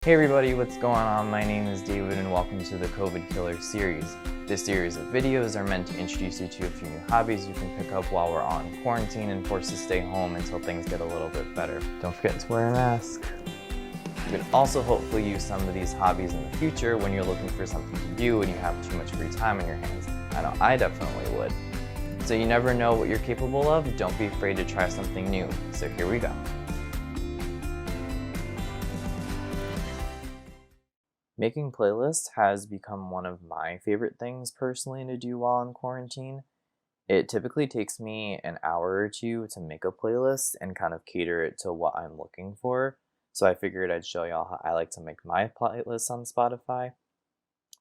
Hey everybody, what's going on? My name is David and welcome to the COVID Killer series. This series of videos are meant to introduce you to a few new hobbies you can pick up while we're on quarantine and forced to stay home until things get a little bit better. Don't forget to wear a mask. You can also hopefully use some of these hobbies in the future when you're looking for something to do and you have too much free time on your hands. I know I definitely would. So you never know what you're capable of, don't be afraid to try something new. So here we go. Making playlists has become one of my favorite things personally to do while in quarantine. It typically takes me an hour or two to make a playlist and kind of cater it to what I'm looking for. So I figured I'd show y'all how I like to make my playlists on Spotify.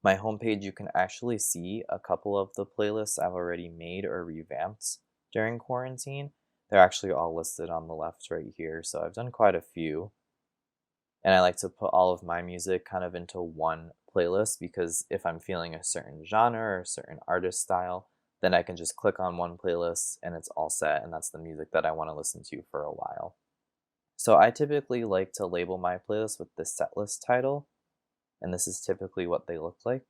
My homepage, you can actually see a couple of the playlists I've already made or revamped during quarantine. They're actually all listed on the left right here, so I've done quite a few. And I like to put all of my music kind of into one playlist because if I'm feeling a certain genre or a certain artist style, then I can just click on one playlist and it's all set, and that's the music that I want to listen to for a while. So I typically like to label my playlist with the setlist title, and this is typically what they look like.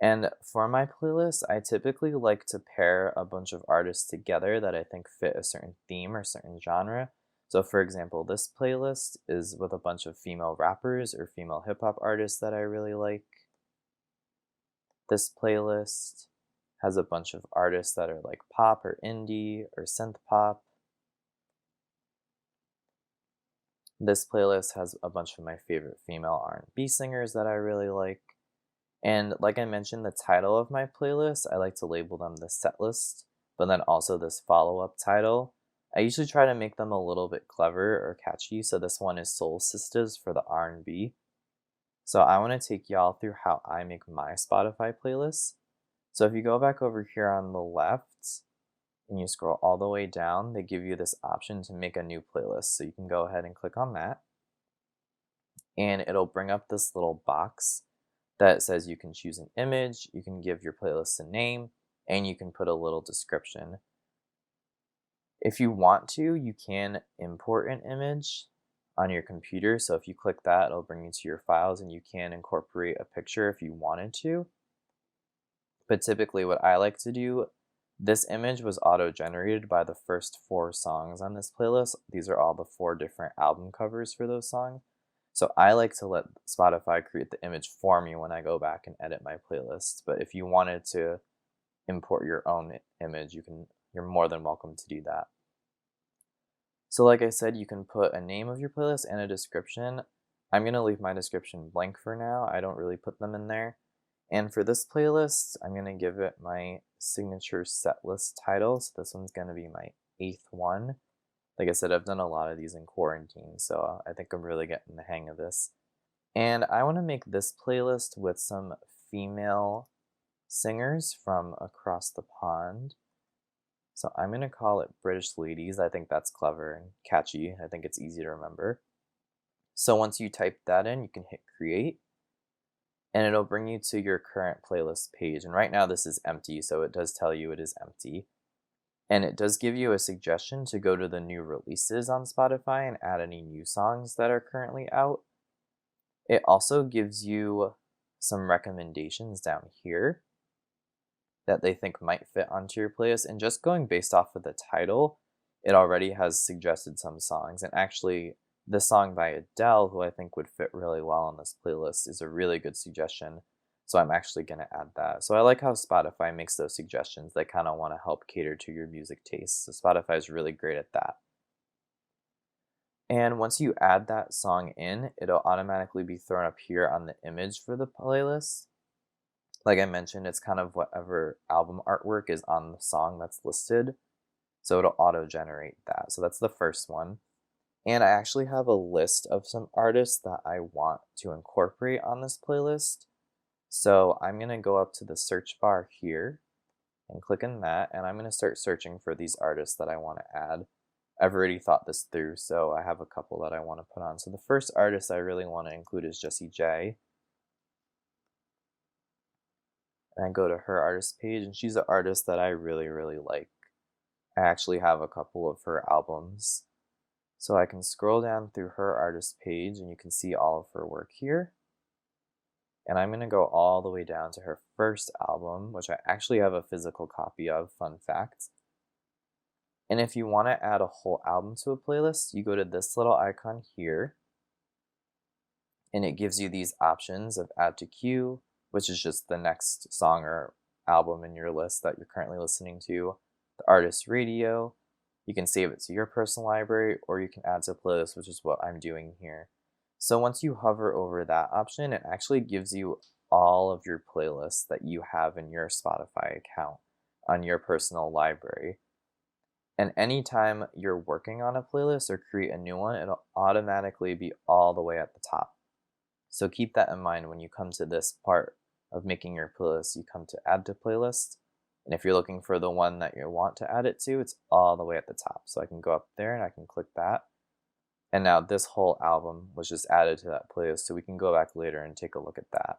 And for my playlist, I typically like to pair a bunch of artists together that I think fit a certain theme or certain genre. So for example, this playlist is with a bunch of female rappers or female hip hop artists that I really like. This playlist has a bunch of artists that are like pop or indie or synth pop. This playlist has a bunch of my favorite female R&B singers that I really like. And like I mentioned, the title of my playlist, I like to label them the set list, but then also this follow-up title. I usually try to make them a little bit clever or catchy, so this one is Soul Sisters for the R&B. So I want to take y'all through how I make my Spotify playlist. So if you go back over here on the left and you scroll all the way down, they give you this option to make a new playlist. So you can go ahead and click on that, and it'll bring up this little box that says you can choose an image, you can give your playlist a name, and you can put a little description. If you want to, you can import an image on your computer. So if you click that, it'll bring you to your files and you can incorporate a picture if you wanted to. But typically what I like to do, this image was auto-generated by the first 4 songs on this playlist. These are all the 4 different album covers for those songs. So I like to let Spotify create the image for me when I go back and edit my playlist. But if you wanted to import your own image, you're more than welcome to do that. So like I said, you can put a name of your playlist and a description. I'm going to leave my description blank for now. I don't really put them in there. And for this playlist, I'm going to give it my signature setlist title. So this one's going to be my 8th one. Like I said, I've done a lot of these in quarantine, so I think I'm really getting the hang of this. And I want to make this playlist with some female singers from across the pond. So I'm going to call it British Ladies. I think that's clever and catchy. I think it's easy to remember. So once you type that in, you can hit create, and it'll bring you to your current playlist page. And right now this is empty, so it does tell you it is empty. And it does give you a suggestion to go to the new releases on Spotify and add any new songs that are currently out. It also gives you some recommendations down here that they think might fit onto your playlist. And just going based off of the title, it already has suggested some songs. And actually, this song by Adele, who I think would fit really well on this playlist, is a really good suggestion. So I'm actually going to add that. So I like how Spotify makes those suggestions. They kind of want to help cater to your music tastes. So Spotify is really great at that. And once you add that song in, it'll automatically be thrown up here on the image for the playlist. Like I mentioned, it's kind of whatever album artwork is on the song that's listed. So it'll auto-generate that. So that's the first one. And I actually have a list of some artists that I want to incorporate on this playlist. So I'm going to go up to the search bar here and click on that, and I'm going to start searching for these artists that I want to add. I've already thought this through, so I have a couple that I want to put on. So the first artist I really want to include is Jessie J. And I go to her artist page, and she's an artist that I really, really like. I actually have a couple of her albums. So I can scroll down through her artist page and you can see all of her work here. And I'm going to go all the way down to her first album, which I actually have a physical copy of, fun fact. And if you want to add a whole album to a playlist, you go to this little icon here, and it gives you these options of add to queue, which is just the next song or album in your list that you're currently listening to, the artist radio. You can save it to your personal library, or you can add to a playlist, which is what I'm doing here. So once you hover over that option, it actually gives you all of your playlists that you have in your Spotify account on your personal library. And anytime you're working on a playlist or create a new one, it'll automatically be all the way at the top. So keep that in mind when you come to this part of making your playlist. You come to add to playlist, and if you're looking for the one that you want to add it to, it's all the way at the top. So I can go up there and I can click that. And now this whole album was just added to that playlist, so we can go back later and take a look at that.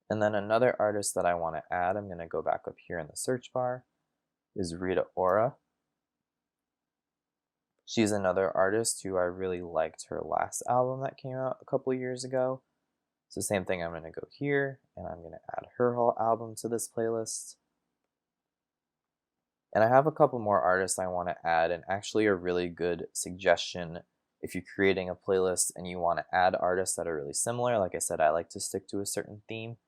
And then another artist that I want to add, I'm going to go back up here in the search bar, is Rita Ora. She's another artist who I really liked her last album that came out a couple years ago. So same thing, I'm going to go here and I'm going to add her whole album to this playlist. And I have a couple more artists I want to add, and actually a really good suggestion if you're creating a playlist and you want to add artists that are really similar. Like I said, I like to stick to a certain theme.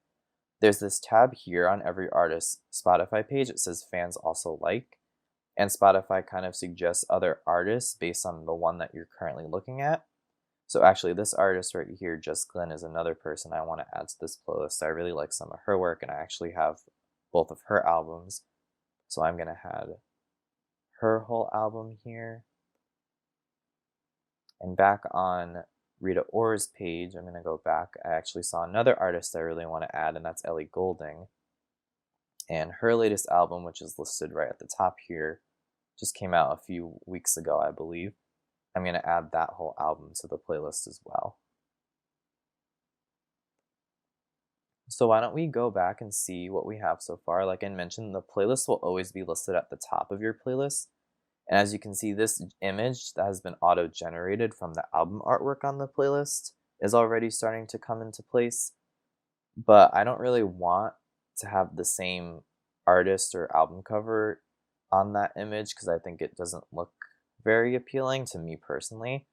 There's this tab here on every artist's Spotify page. It says fans also like. And Spotify kind of suggests other artists based on the one that you're currently looking at. So actually this artist right here, Just Glenn, is another person I want to add to this playlist. I really like some of her work, and I actually have both of her albums. So I'm going to add her whole album here. And back on Rita Ora's page, I'm going to go back. I actually saw another artist I really want to add, and that's Ellie Goulding. And her latest album, which is listed right at the top here, just came out a few weeks ago, I believe. I'm going to add that whole album to the playlist as well. So why don't we go back and see what we have so far. Like I mentioned, the playlist will always be listed at the top of your playlist. And as you can see, this image that has been auto-generated from the album artwork on the playlist is already starting to come into place. But I don't really want to have the same artist or album cover on that image because I think it doesn't look very appealing to me personally.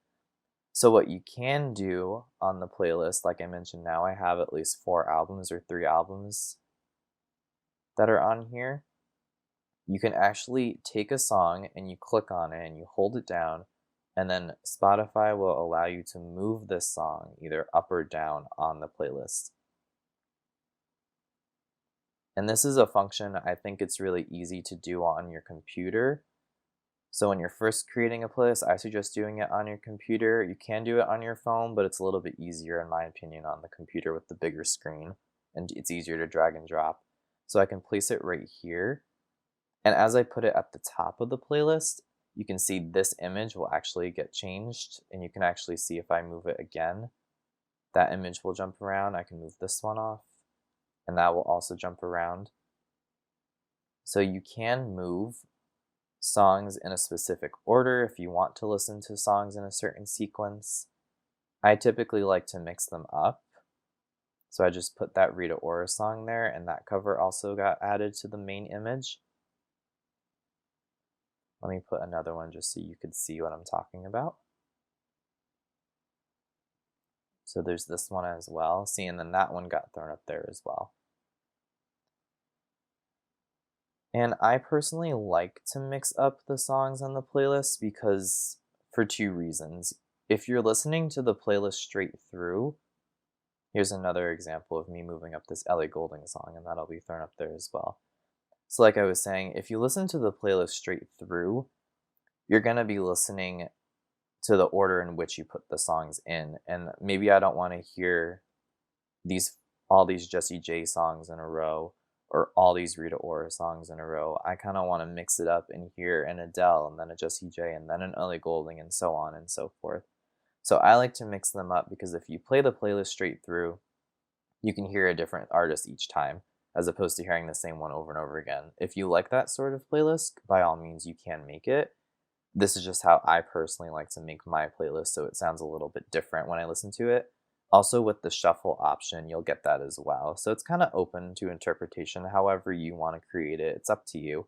So what you can do on the playlist, like I mentioned, now I have at least 4 albums or 3 albums that are on here. You can actually take a song and you click on it and you hold it down, and then Spotify will allow you to move this song either up or down on the playlist. And this is a function I think it's really easy to do on your computer. So when you're first creating a playlist, I suggest doing it on your computer. You can do it on your phone, but it's a little bit easier in my opinion on the computer with the bigger screen, and it's easier to drag and drop. So I can place it right here. And as I put it at the top of the playlist, you can see this image will actually get changed, and you can actually see if I move it again, that image will jump around. I can move this one off, and that will also jump around. So you can move songs in a specific order if you want to listen to songs in a certain sequence. I typically like to mix them up. So I just put that Rita Ora song there, and that cover also got added to the main image. Let me put another one just so you could see what I'm talking about. So there's this one as well. See, and then that one got thrown up there as well. And I personally like to mix up the songs on the playlist because for 2 reasons. If you're listening to the playlist straight through, here's another example of me moving up this Ellie Goulding song, and that'll be thrown up there as well. So like I was saying, if you listen to the playlist straight through, you're going to be listening to the order in which you put the songs in. And maybe I don't want to hear all these Jessie J songs in a row, or all these Rita Ora songs in a row. I kind of want to mix it up and hear an Adele, and then a Jessie J, and then an Ellie Goulding, and so on and so forth. So I like to mix them up because if you play the playlist straight through, you can hear a different artist each time, as opposed to hearing the same one over and over again. If you like that sort of playlist, by all means you can make it. this is just how I personally like to make my playlist, so it sounds a little bit different when I listen to it. Also, with the shuffle option, you'll get that as well. So it's kind of open to interpretation, however you want to create it. It's up to you.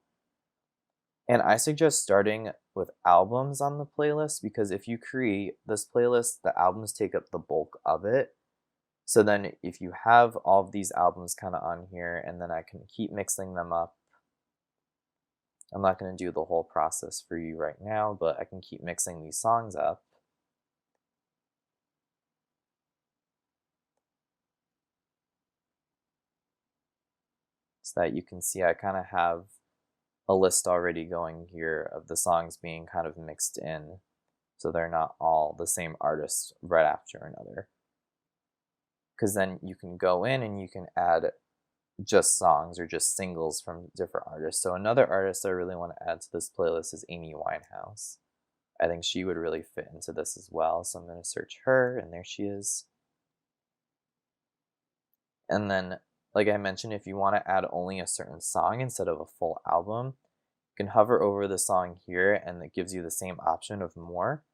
And I suggest starting with albums on the playlist because if you create this playlist, the albums take up the bulk of it. So then if you have all of these albums kind of on here and then I can keep mixing them up. I'm not going to do the whole process for you right now, but I can keep mixing these songs up. So that you can see I kind of have a list already going here of the songs being kind of mixed in. So they're not all the same artist right after another. Because then you can go in and you can add just songs or just singles from different artists. So another artist I really want to add to this playlist is Amy Winehouse. I think she would really fit into this as well. So I'm going to search her, and there she is. And then, like I mentioned, if you want to add only a certain song instead of a full album, you can hover over the song here and it gives you the same option of more.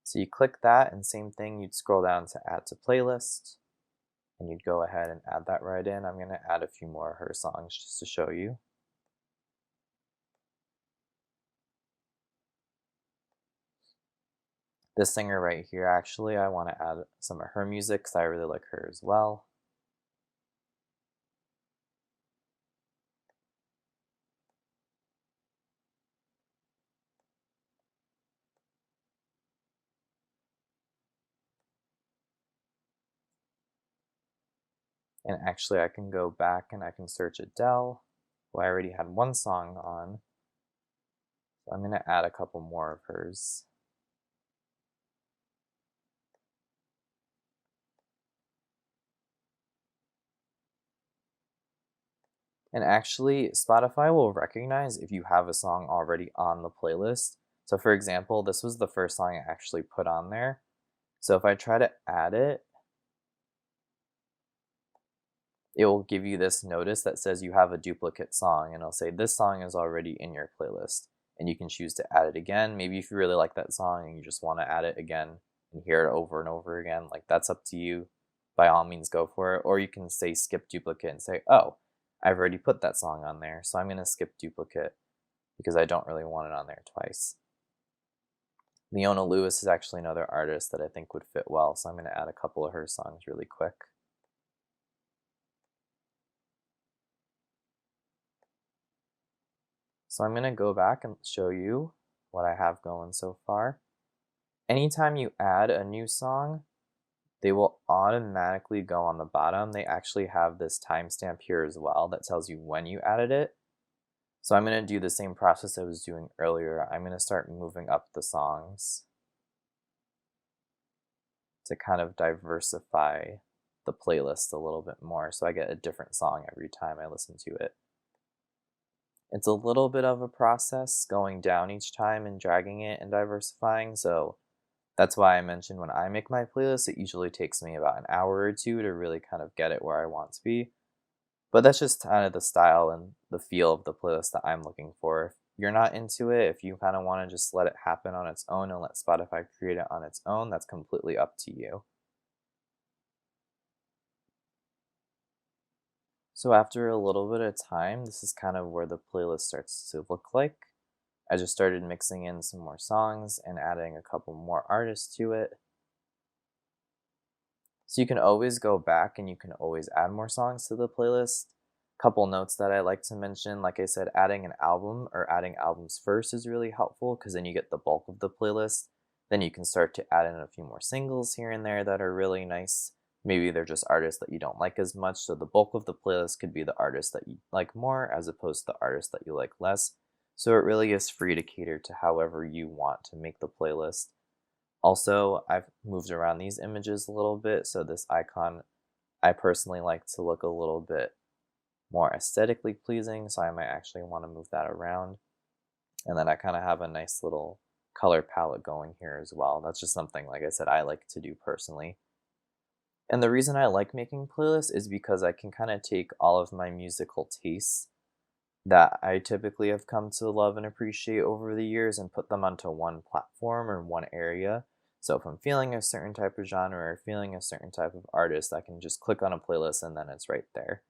So you click that, and same thing, you'd scroll down to add to playlist, and you'd go ahead and add that right in. I'm going to add a few more of her songs just to show you. This singer right here, actually, I want to add some of her music because I really like her as well. And actually, I can go back and I can search Adele, who I already had one song on. So I'm going to add a couple more of hers. And actually, Spotify will recognize if you have a song already on the playlist. So for example, this was the first song I actually put on there. So if I try to add it, it will give you this notice that says you have a duplicate song, and it'll say this song is already in your playlist. And you can choose to add it again. Maybe if you really like that song and you just want to add it again and hear it over and over again, like that's up to you. By all means, go for it. Or you can say skip duplicate and say, oh, I've already put that song on there, so I'm going to skip duplicate because I don't really want it on there twice. Leona Lewis is actually another artist that I think would fit well, so I'm going to add a couple of her songs really quick. So I'm going to go back and show you what I have going so far. Anytime you add a new song, they will automatically go on the bottom. They actually have this timestamp here as well that tells you when you added it. So I'm going to do the same process I was doing earlier. I'm going to start moving up the songs to kind of diversify the playlist a little bit more so I get a different song every time I listen to it. It's a little bit of a process going down each time and dragging it and diversifying, so that's why I mentioned when I make my playlist, it usually takes me about an hour or two to really kind of get it where I want to be. But that's just kind of the style and the feel of the playlist that I'm looking for. If you're not into it, if you kind of want to just let it happen on its own and let Spotify create it on its own, that's completely up to you. So after a little bit of time, this is kind of where the playlist starts to look like. I just started mixing in some more songs and adding a couple more artists to it. So you can always go back and you can always add more songs to the playlist. Couple notes that I like to mention, like I said, adding an album or adding albums first is really helpful because then you get the bulk of the playlist. Then you can start to add in a few more singles here and there that are really nice. Maybe they're just artists that you don't like as much, so the bulk of the playlist could be the artists that you like more as opposed to the artists that you like less. So it really is free to cater to however you want to make the playlist. Also, I've moved around these images a little bit, so this icon I personally like to look a little bit more aesthetically pleasing, so I might actually want to move that around. And then I kind of have a nice little color palette going here as well. That's just something, like I said, I like to do personally. And the reason I like making playlists is because I can kind of take all of my musical tastes that I typically have come to love and appreciate over the years and put them onto one platform or one area. So if I'm feeling a certain type of genre or feeling a certain type of artist, I can just click on a playlist and then it's right there.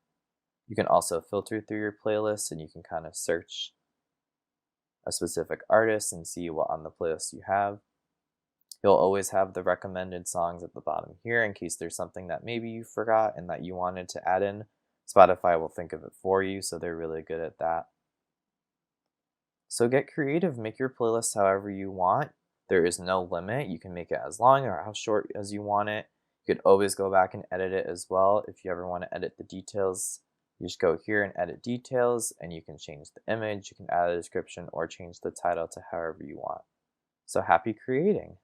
You can also filter through your playlist and you can kind of search a specific artist and see what on the playlist you have. You'll always have the recommended songs at the bottom here in case there's something that maybe you forgot and that you wanted to add in. Spotify will think of it for you, so they're really good at that. So get creative, make your playlist however you want. There is no limit. You can make it as long or how short as you want it. You could always go back and edit it as well. If you ever want to edit the details, you just go here and edit details, and you can change the image, you can add a description, or change the title to however you want. So happy creating!